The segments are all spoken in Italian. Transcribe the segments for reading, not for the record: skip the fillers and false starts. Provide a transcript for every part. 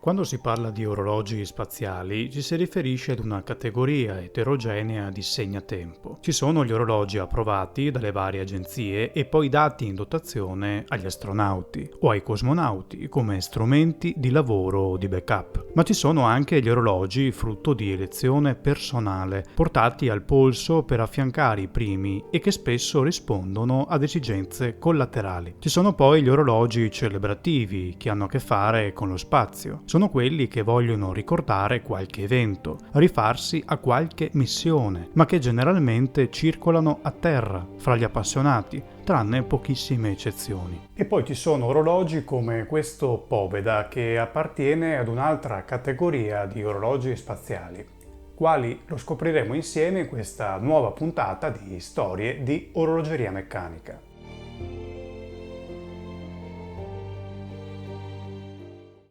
Quando si parla di orologi spaziali ci si riferisce ad una categoria eterogenea di segnatempo. Ci sono gli orologi approvati dalle varie agenzie e poi dati in dotazione agli astronauti o ai cosmonauti come strumenti di lavoro o di backup. Ma ci sono anche gli orologi frutto di elezione personale, portati al polso per affiancare i primi e che spesso rispondono ad esigenze collaterali. Ci sono poi gli orologi celebrativi che hanno a che fare con lo spazio. Sono quelli che vogliono ricordare qualche evento, rifarsi a qualche missione, ma che generalmente circolano a terra, fra gli appassionati, tranne pochissime eccezioni. E poi ci sono orologi come questo Poveda che appartiene ad un'altra categoria di orologi spaziali. Quali lo scopriremo insieme in questa nuova puntata di Storie di orologeria meccanica.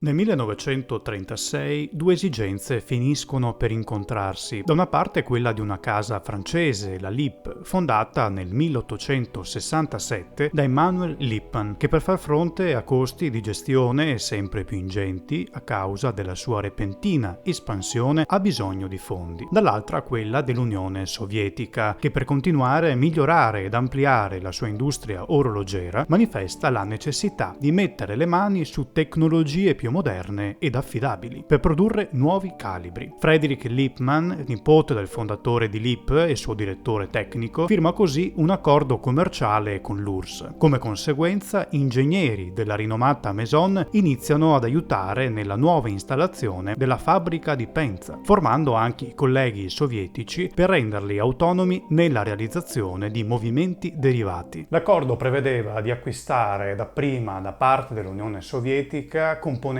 Nel 1936 due esigenze finiscono per incontrarsi. Da una parte quella di una casa francese, la Lipp, fondata nel 1867 da Emanuel Lippmann, che per far fronte a costi di gestione sempre più ingenti a causa della sua repentina espansione ha bisogno di fondi. Dall'altra quella dell'Unione Sovietica, che per continuare a migliorare ed ampliare la sua industria orologera manifesta la necessità di mettere le mani su tecnologie più moderne ed affidabili per produrre nuovi calibri. Frederick Lippmann, nipote del fondatore di Lipp e suo direttore tecnico, firma così un accordo commerciale con l'URSS. Come conseguenza, ingegneri della rinomata Maison iniziano ad aiutare nella nuova installazione della fabbrica di Penza, formando anche i colleghi sovietici per renderli autonomi nella realizzazione di movimenti derivati. L'accordo prevedeva di acquistare dapprima da parte dell'Unione Sovietica componentistica,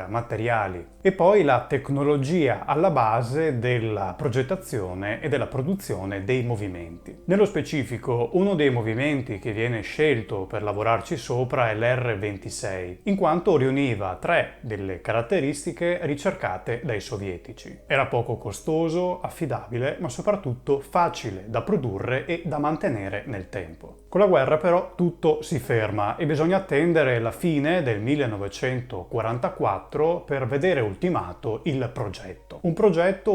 materiali e poi la tecnologia alla base della progettazione e della produzione dei movimenti. Nello specifico, uno dei movimenti che viene scelto per lavorarci sopra è l'R26, in quanto riuniva tre delle caratteristiche ricercate dai sovietici. Era poco costoso, affidabile, ma soprattutto facile da produrre e da mantenere nel tempo. Con la guerra però tutto si ferma e bisogna attendere la fine del 1944 per vedere ultimato il progetto. Un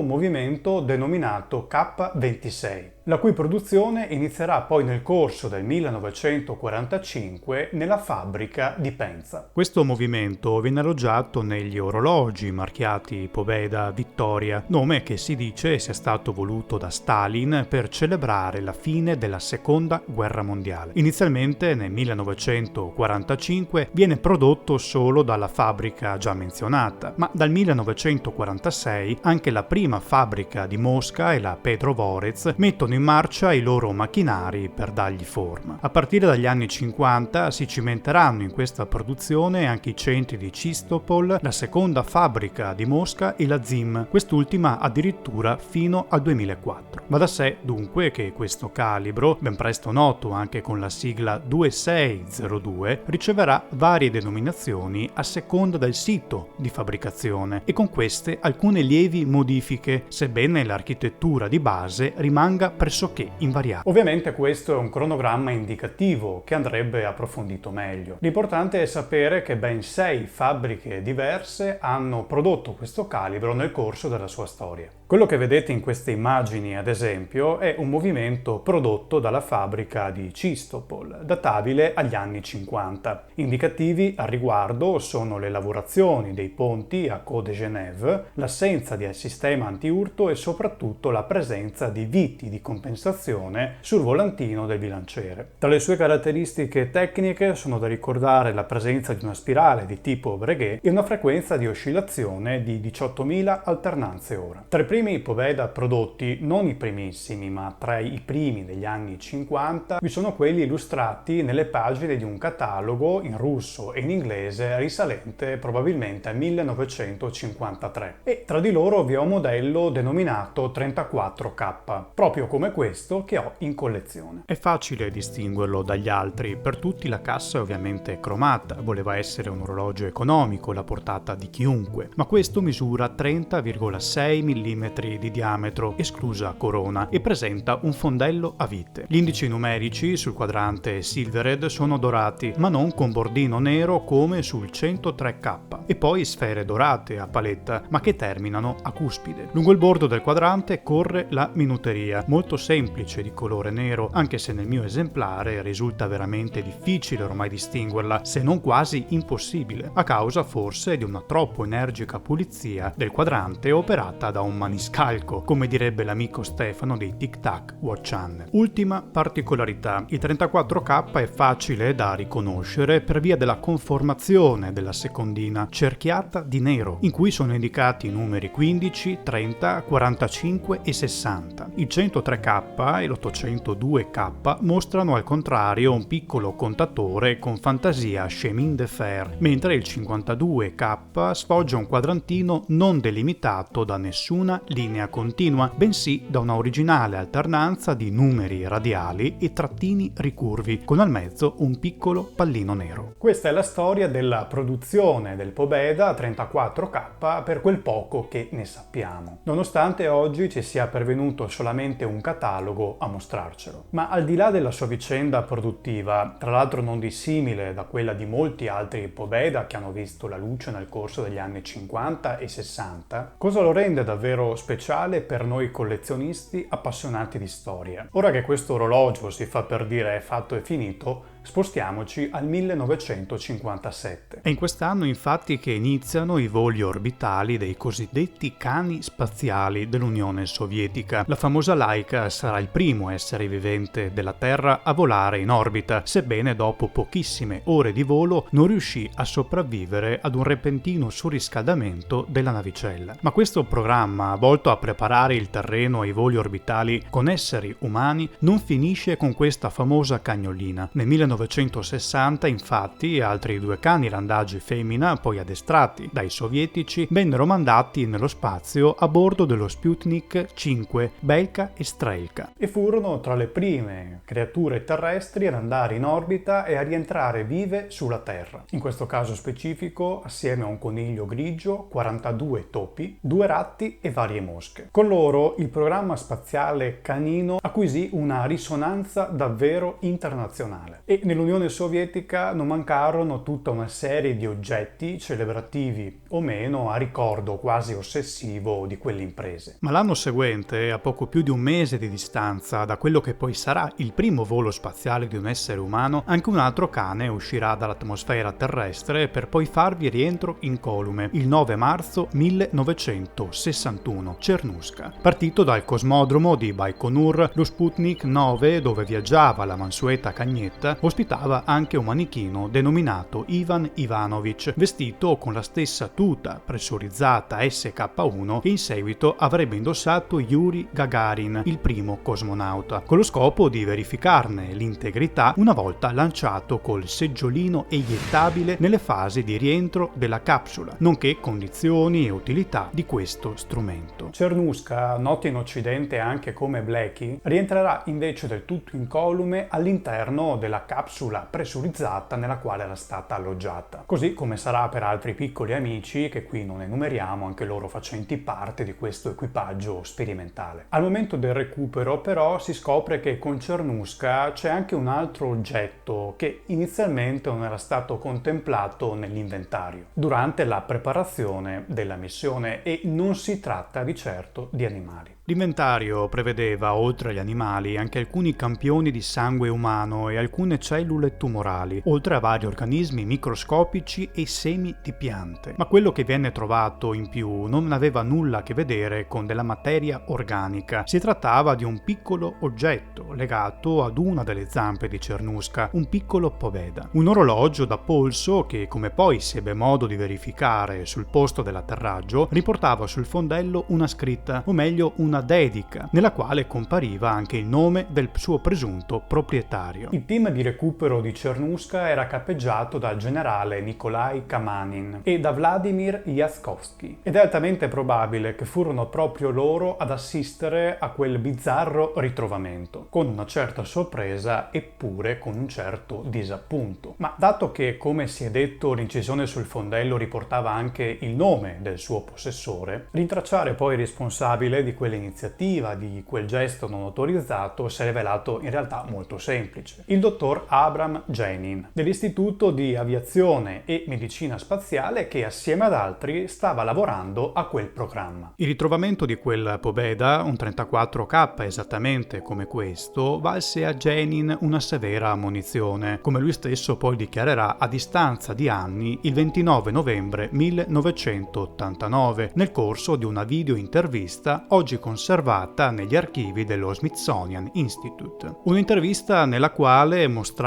movimento denominato K26, la cui produzione inizierà poi nel corso del 1945 nella fabbrica di Penza. Questo movimento viene alloggiato negli orologi marchiati Poveda Vittoria, nome che si dice sia stato voluto da Stalin per celebrare la fine della Seconda Guerra Mondiale. Inizialmente nel 1945 viene prodotto solo dalla fabbrica già menzionata, ma dal 1946 anche la prima fabbrica di Mosca e la Pedrovorez mettono in marcia i loro macchinari per dargli forma. A partire dagli anni 50 si cimenteranno in questa produzione anche i centri di Chistopol, la seconda fabbrica di Mosca e la ZIM, quest'ultima addirittura fino al 2004. Va da sé dunque che questo calibro, ben presto noto anche con la sigla 2602, riceverà varie denominazioni a seconda del sito di fabbricazione e con queste alcune lievi modifiche, sebbene l'architettura di base rimanga pressoché invariata. Ovviamente questo è un cronogramma indicativo che andrebbe approfondito meglio. L'importante è sapere che ben 6 fabbriche diverse hanno prodotto questo calibro nel corso della sua storia. Quello che vedete in queste immagini, ad esempio, è un movimento prodotto dalla fabbrica di Chistopol, databile agli anni 50. Indicativi al riguardo sono le lavorazioni dei ponti a Quai de Genève, l'assenza di sistema antiurto e soprattutto la presenza di viti di compensazione sul volantino del bilanciere. Tra le sue caratteristiche tecniche sono da ricordare la presenza di una spirale di tipo Breguet e una frequenza di oscillazione di 18.000 alternanze ora. Tra i primi Poveda prodotti, non i primissimi ma tra i primi degli anni 50, vi sono quelli illustrati nelle pagine di un catalogo in russo e in inglese risalente probabilmente al 1953 e tra di loro vi è un modello denominato 34K, proprio come questo che ho in collezione. È facile distinguerlo dagli altri, per tutti la cassa è ovviamente cromata, voleva essere un orologio economico, la portata di chiunque, ma questo misura 30,6 mm di diametro, esclusa corona, e presenta un fondello a vite. Gli indici numerici sul quadrante Silvered sono dorati, ma non con bordino nero come sul 103K, e poi sfere dorate a paletta, ma che terminano a cuspide. Lungo il bordo del quadrante corre la minuteria, molto semplice di colore nero, anche se nel mio esemplare risulta veramente difficile ormai distinguerla, se non quasi impossibile, a causa forse di una troppo energica pulizia del quadrante operata da un maniscalco, come direbbe l'amico Stefano dei Tic Tac Watch Channel. Ultima particolarità: il 34K è facile da riconoscere per via della conformazione della secondina cerchiata di nero, in cui sono indicati i numeri 15, 30, 45 e 60. Il 103K e l'802K mostrano al contrario un piccolo contatore con fantasia chemin de fer, mentre il 52K sfoggia un quadrantino non delimitato da nessuna linea continua, bensì da una originale alternanza di numeri radiali e trattini ricurvi, con al mezzo un piccolo pallino nero. Questa è la storia della produzione del Pobeda 34K per quel poco che ne sappiamo, nonostante oggi ci sia pervenuto solamente un catalogo a mostrarcelo. Ma al di là della sua vicenda produttiva, tra l'altro non dissimile da quella di molti altri Pobeda che hanno visto la luce nel corso degli anni 50 e 60, cosa lo rende davvero speciale per noi collezionisti appassionati di storia? Ora che questo orologio si fa per dire è fatto e finito, spostiamoci al 1957. È in quest'anno infatti che iniziano i voli orbitali dei cosiddetti cani spaziali dell'Unione Sovietica. La famosa Laika sarà il primo essere vivente della Terra a volare in orbita, sebbene dopo pochissime ore di volo non riuscì a sopravvivere ad un repentino surriscaldamento della navicella. Ma questo programma, volto a preparare il terreno ai voli orbitali con esseri umani, non finisce con questa famosa cagnolina. Nel 1960, infatti, altri 2 cani randagi femmina, poi addestrati dai sovietici, vennero mandati nello spazio a bordo dello Sputnik 5, Belka e Strelka, e furono tra le prime creature terrestri ad andare in orbita e a rientrare vive sulla Terra. In questo caso specifico, assieme a un coniglio grigio, 42 topi, 2 ratti e varie mosche. Con loro il programma spaziale canino acquisì una risonanza davvero internazionale. E nell'Unione Sovietica non mancarono tutta una serie di oggetti celebrativi o meno a ricordo quasi ossessivo di quelle imprese. Ma l'anno seguente, a poco più di un mese di distanza da quello che poi sarà il primo volo spaziale di un essere umano, anche un altro cane uscirà dall'atmosfera terrestre per poi farvi rientro incolume il 9 marzo 1961, Cernusca. Partito dal cosmodromo di Baikonur, lo Sputnik 9, dove viaggiava la mansueta cagnetta, ospitava anche un manichino denominato Ivan Ivanovic, vestito con la stessa tuta pressurizzata SK1 che in seguito avrebbe indossato Yuri Gagarin, il primo cosmonauta, con lo scopo di verificarne l'integrità una volta lanciato col seggiolino eiettabile nelle fasi di rientro della capsula, nonché condizioni e utilità di questo strumento. Cernusca, noto in Occidente anche come Blackie, rientrerà invece del tutto incolume all'interno della capsula pressurizzata nella quale era stata alloggiata, così come sarà per altri piccoli amici che qui non enumeriamo, anche loro facenti parte di questo equipaggio sperimentale. Al momento del recupero però si scopre che con Cernusca c'è anche un altro oggetto che inizialmente non era stato contemplato nell'inventario durante la preparazione della missione, e non si tratta di certo di animali. L'inventario prevedeva, oltre agli animali, anche alcuni campioni di sangue umano e alcune cellule tumorali, oltre a vari organismi microscopici e semi di piante. Ma quello che viene trovato in più non aveva nulla a che vedere con della materia organica. Si trattava di un piccolo oggetto legato ad una delle zampe di Cernusca, un piccolo Pobeda. Un orologio da polso che, come poi si ebbe modo di verificare sul posto dell'atterraggio, riportava sul fondello una scritta, o meglio una dedica, nella quale compariva anche il nome del suo presunto proprietario. Il team di recupero di Cernusca era capeggiato dal generale Nikolai Kamanin e da Vladimir Jaskowski, ed è altamente probabile che furono proprio loro ad assistere a quel bizzarro ritrovamento, con una certa sorpresa eppure con un certo disappunto. Ma dato che, come si è detto, l'incisione sul fondello riportava anche il nome del suo possessore, rintracciare poi il responsabile di quell'iniziativa, di quel gesto non autorizzato, si è rivelato in realtà molto semplice. Il dottor Abram Jenin, dell'Istituto di Aviazione e Medicina Spaziale, che assieme ad altri stava lavorando a quel programma. Il ritrovamento di quel Pobeda, un 34K esattamente come questo, valse a Jenin una severa ammonizione, come lui stesso poi dichiarerà a distanza di anni il 29 novembre 1989, nel corso di una videointervista oggi conservata negli archivi dello Smithsonian Institute. Un'intervista nella quale, mostrandolo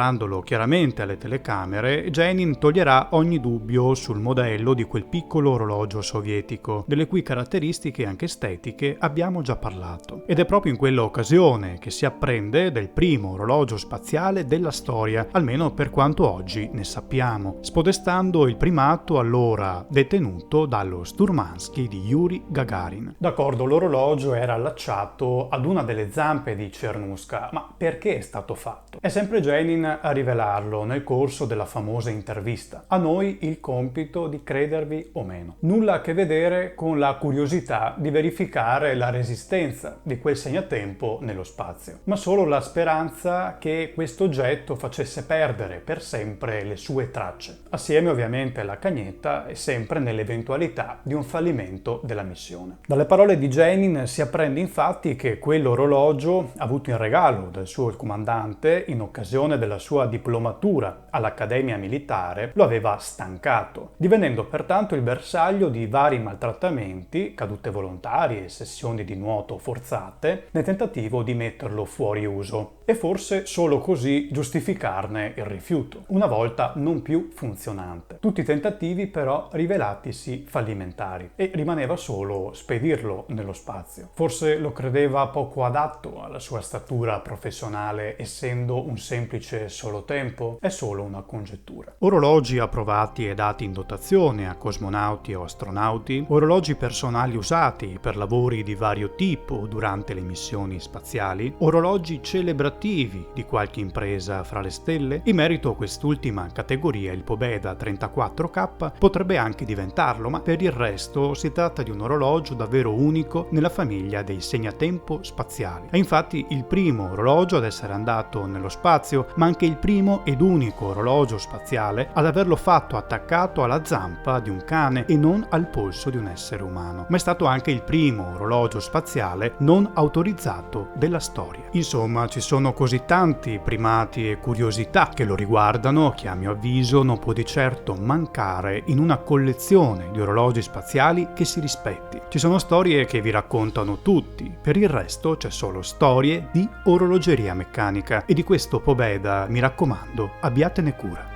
chiaramente alle telecamere, Jenin toglierà ogni dubbio sul modello di quel piccolo orologio sovietico, delle cui caratteristiche anche estetiche abbiamo già parlato. Ed è proprio in quella occasione che si apprende del primo orologio spaziale della storia, almeno per quanto oggi ne sappiamo, spodestando il primato allora detenuto dallo Sturmansky di Yuri Gagarin. D'accordo, l'orologio era allacciato ad una delle zampe di Cernusca, ma perché è stato fatto? È sempre Jenin a rivelarlo nel corso della famosa intervista. A noi il compito di credervi o meno. Nulla a che vedere con la curiosità di verificare la resistenza di quel segnatempo nello spazio, ma solo la speranza che questo oggetto facesse perdere per sempre le sue tracce, assieme ovviamente alla cagnetta e sempre nell'eventualità di un fallimento della missione. Dalle parole di Jenin si apprende infatti che quell'orologio, avuto in regalo dal suo comandante in occasione della sua diplomatura all'Accademia Militare, lo aveva stancato, divenendo pertanto il bersaglio di vari maltrattamenti, cadute volontarie e sessioni di nuoto forzate, nel tentativo di metterlo fuori uso, e forse solo così giustificarne il rifiuto, una volta non più funzionante. Tutti i tentativi però rivelatisi fallimentari e rimaneva solo spedirlo nello spazio. Forse lo credeva poco adatto alla sua statura professionale, essendo un semplice solotempo? È solo una congettura. Orologi approvati e dati in dotazione a cosmonauti o astronauti, orologi personali usati per lavori di vario tipo durante le missioni spaziali, orologi celebrativi di qualche impresa fra le stelle. In merito a quest'ultima categoria il Pobeda 34K potrebbe anche diventarlo, ma per il resto si tratta di un orologio davvero unico nella famiglia dei segnatempo spaziali. È infatti il primo orologio ad essere andato nello spazio, ma anche il primo ed unico orologio spaziale ad averlo fatto attaccato alla zampa di un cane e non al polso di un essere umano. Ma è stato anche il primo orologio spaziale non autorizzato della storia. Insomma, ci sono così tanti primati e curiosità che lo riguardano che a mio avviso non può di certo mancare in una collezione di orologi spaziali che si rispetti. Ci sono storie che vi raccontano tutti, per il resto c'è solo storie di orologeria meccanica, e di questo Pobeda, mi raccomando, abbiatene cura.